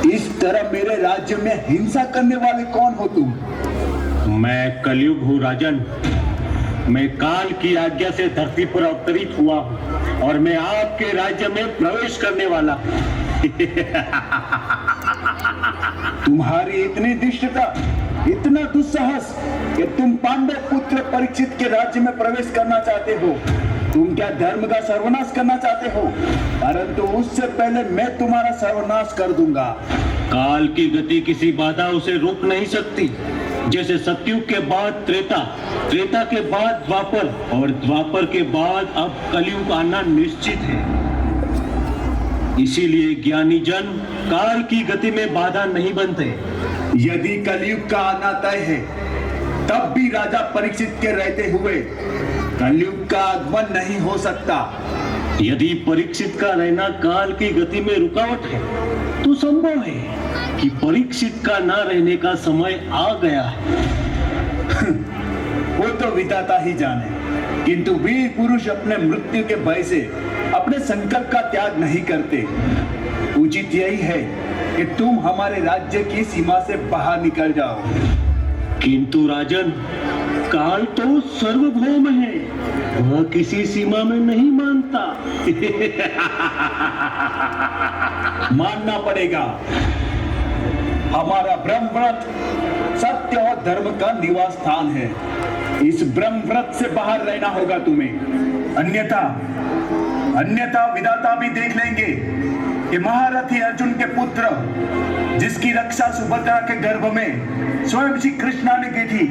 इस तरह मेरे राज्य में हिंसा करने वाले कौन हो तुम? मैं कलयुग हूँ राजन। मैं काल की आज्ञा से धरती पर अवतरित हुआ हूँ और मैं आपके राज्य में प्रवेश करने वाला हूँ। तुम्हारी इतनी दुष्टता, इतना दुस्साहस कि तुम पांडव पुत्र परीक्षित के राज्य में प्रवेश करना चाहते हो। तुम क्या धर्म का सर्वनाश करना चाहते हो? परंतु उससे पहले मैं तुम्हारा सर्वनाश कर दूंगा। काल की गति किसी बाधा उसे रोक नहीं सकती। जैसे सतयुग के बाद त्रेता, त्रेता के बाद द्वापर और द्वापर के बाद अब कलयुग आना निश्चित है। इसीलिए ज्ञानी जन काल की गति में बाधा नहीं बनते। यदि कलयुग का आना तय है, तब भी राजा परीक्षित के रहते हुए कलयुग का आगमन नहीं हो सकता। यदि परीक्षित का रहना काल की गति में रुकावट है, तो संभव है कि परीक्षित का ना रहने का समय आ गया है। वो तो विधाता ही जाने, किंतु वीर पुरुष अपने मृत्यु के भय से अपने संकल्प का त्याग नहीं करते। उचित यही है कि तुम हमारे राज्य की सीमा से बाहर निकल जाओ। किंतु राजन, काल तो सर्वभौम है, वह किसी सीमा में नहीं मानता। मानना पड़ेगा। हमारा ब्रह्मव्रत सत्य और धर्म का निवास स्थान है। इस ब्रह्मव्रत से बाहर रहना होगा तुम्हें, अन्यथा विधाता भी देख लेंगे कि महारथी अर्जुन के पुत्र, जिसकी रक्षा सुभद्रा के गर्भ में स्वयं श्री कृष्णा ने की थी,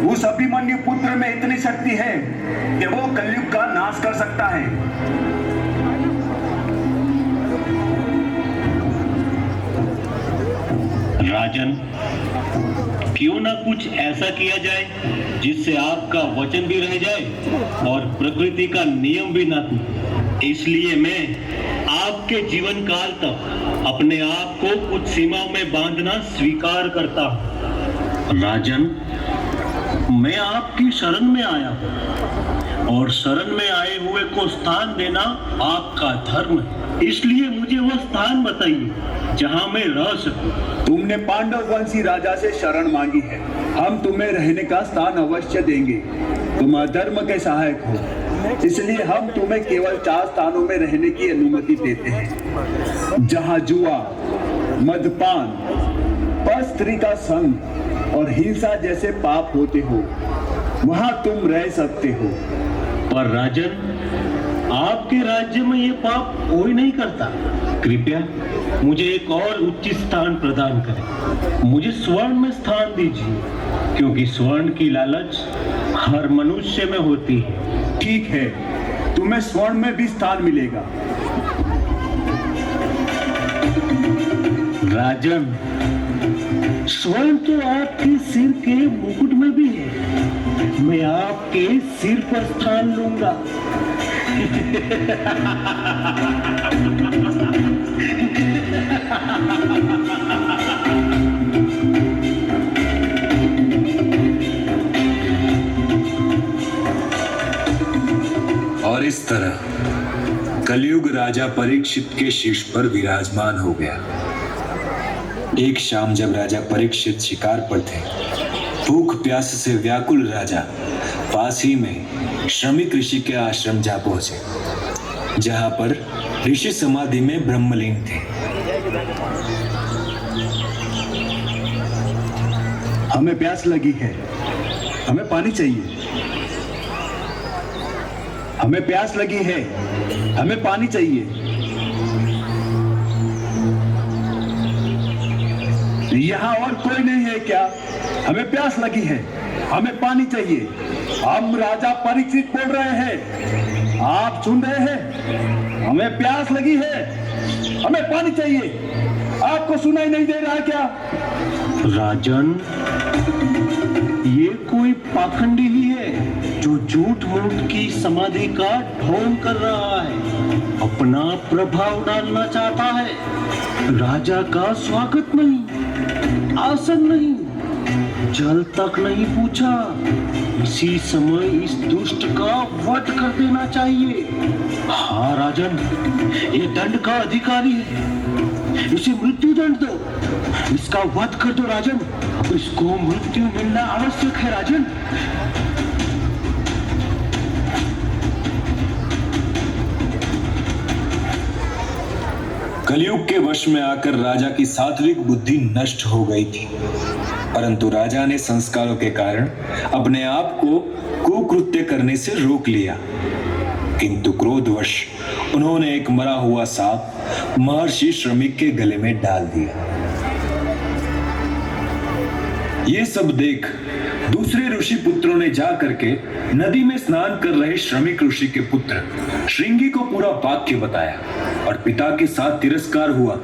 उस अभिमन्यु पुत्र में इतनी शक्ति है कि वो कलयुग का नाश कर सकता है। राजन, क्यों ना कुछ ऐसा किया जाए जिससे आपका वचन भी रह जाए और प्रकृति का नियम भी ना टूटे। इसलिए मैं आपके जीवन काल तक अपने आप को कुछ सीमाओं में बांधना स्वीकार करता हूँ। राजन, मैं आपकी शरण में आया हूँ और शरण में आए हुए को स्थान देना आपका धर्म है। इसलिए मुझे वह स्थान बताइए जहाँ मैं रह सकूं। तुमने पांडव वंशी राजा से शरण मांगी है, हम तुम्हें रहने का स्थान अवश्य देंगे। तुम अधर्म के सहायक हो, इसलिए हम तुम्हें केवल 4 स्थानों में रहने की अनुमति देते हैं, जहाँ जुआ, मदपान, परस्त्री का संग और हिंसा जैसे पाप होते हो, वहाँ तुम रह सकते हो। पर राजन, आपके राज्य में ये पाप कोई नहीं करता। कृपया मुझे एक और उच्च स्थान प्रदान करें। मुझे स्वर्ण में स्थान दीजिए, क्योंकि स्वर्ण की लालच हर मनुष्य में होती है। ठीक है, तुम्हें स्वर्ण में भी स्थान मिलेगा। राजन, स्वर्ण तो आपके सिर के मुकुट में भी है। मैं आपके सिर पर स्थान लूंगा। और इस तरह कलयुग राजा परीक्षित के शीश पर विराजमान हो गया। एक शाम जब राजा परीक्षित शिकार पर थे, भूख प्यास से व्याकुल राजा पास ही में श्रमिक ऋषि के आश्रम जा पहुंचे, जहां पर ऋषि समाधि में ब्रह्मलीन थे। हमें प्यास लगी है, हमें पानी चाहिए। हमें प्यास लगी है, हमें पानी चाहिए। यहाँ और कोई नहीं है क्या? हमें प्यास लगी है, हमें पानी चाहिए। हम राजा परीक्षित बोल रहे हैं, आप सुन रहे हैं? हमें प्यास लगी है, हमें पानी चाहिए। आपको सुनाई नहीं दे रहा क्या? राजन, ये कोई पाखंडी ही है जो झूठ मूठ की समाधि का ढोंग कर रहा है, अपना प्रभाव डालना चाहता है। राजा का स्वागत नहीं, आसन नहीं, जल तक नहीं पूछा, इसी समय इस दुष्ट का वध कर देना चाहिए। हाँ राजन, ये दंड का अधिकारी है, इसे मृत्यु दंड दो, इसका वध कर दो राजन, इसको मृत्यु मिलना आवश्यक है राजन। कलयुग के वश में आकर राजा की सात्विक बुद्धि नष्ट हो गई थी, परंतु राजा ने संस्कारों के कारण अपने आप को कुकृत्य करने से रोक लिया। किंतु क्रोधवश उन्होंने एक मरा हुआ सांप महर्षि श्रमिक के गले में डाल दिया। ये सब देख दूसरे ऋषि पुत्रों ने जा करके नदी में स्नान कर रहे श्रमिक ऋषि के पुत्र श्रृंगी को पूरा वाक्य बताया और पिता के साथ तिरस्कार हुआ।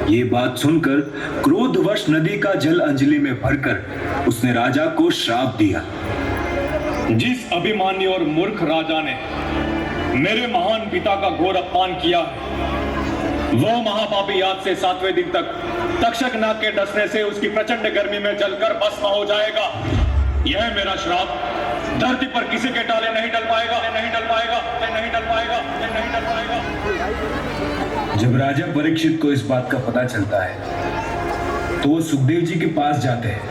ये बात सुनकर क्रोधवश नदी का जल अंजलि में भरकर उसने राजा को श्राप दिया। जिस अभिमानी और मूर्ख राजा ने मेरे महान पिता का घोर अपमान किया है, वो महापापी आज से 7वें दिन तक तक्षक नाग के डसने से उसकी प्रचंड गर्मी में जलकर भस्म हो जाएगा। यह मेरा श्राप धरती पर किसी के टाले नहीं डल पाएगा, नहीं डल पाएगा, नहीं डल पाएगा, नहीं डल पाएगा। जब राजा परीक्षित को इस बात का पता चलता है तो वो सुखदेव जी के पास जाते हैं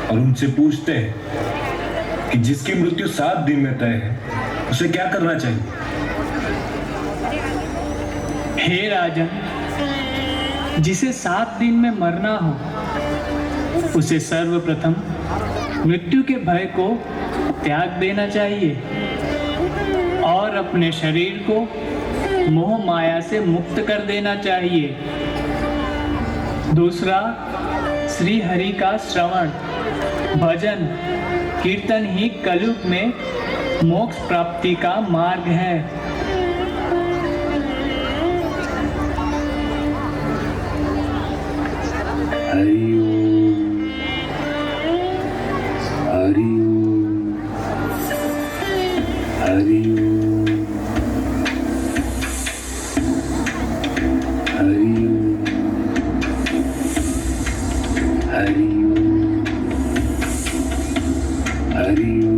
और उनसे पूछते हैं कि जिसकी मृत्यु 7 दिन में तय है उसे क्या करना चाहिए। हे राजन, जिसे 7 दिन में मरना हो उसे सर्वप्रथम मृत्यु के भय को त्याग देना चाहिए और अपने शरीर को मोह माया से मुक्त कर देना चाहिए। दूसरा, श्री हरि का श्रवण, भजन, कीर्तन ही कलयुग में मोक्ष प्राप्ति का मार्ग है। हरि ओम, हरि ओम, हरि ओम, हरि ओम, हरि ओम, हरि ओम।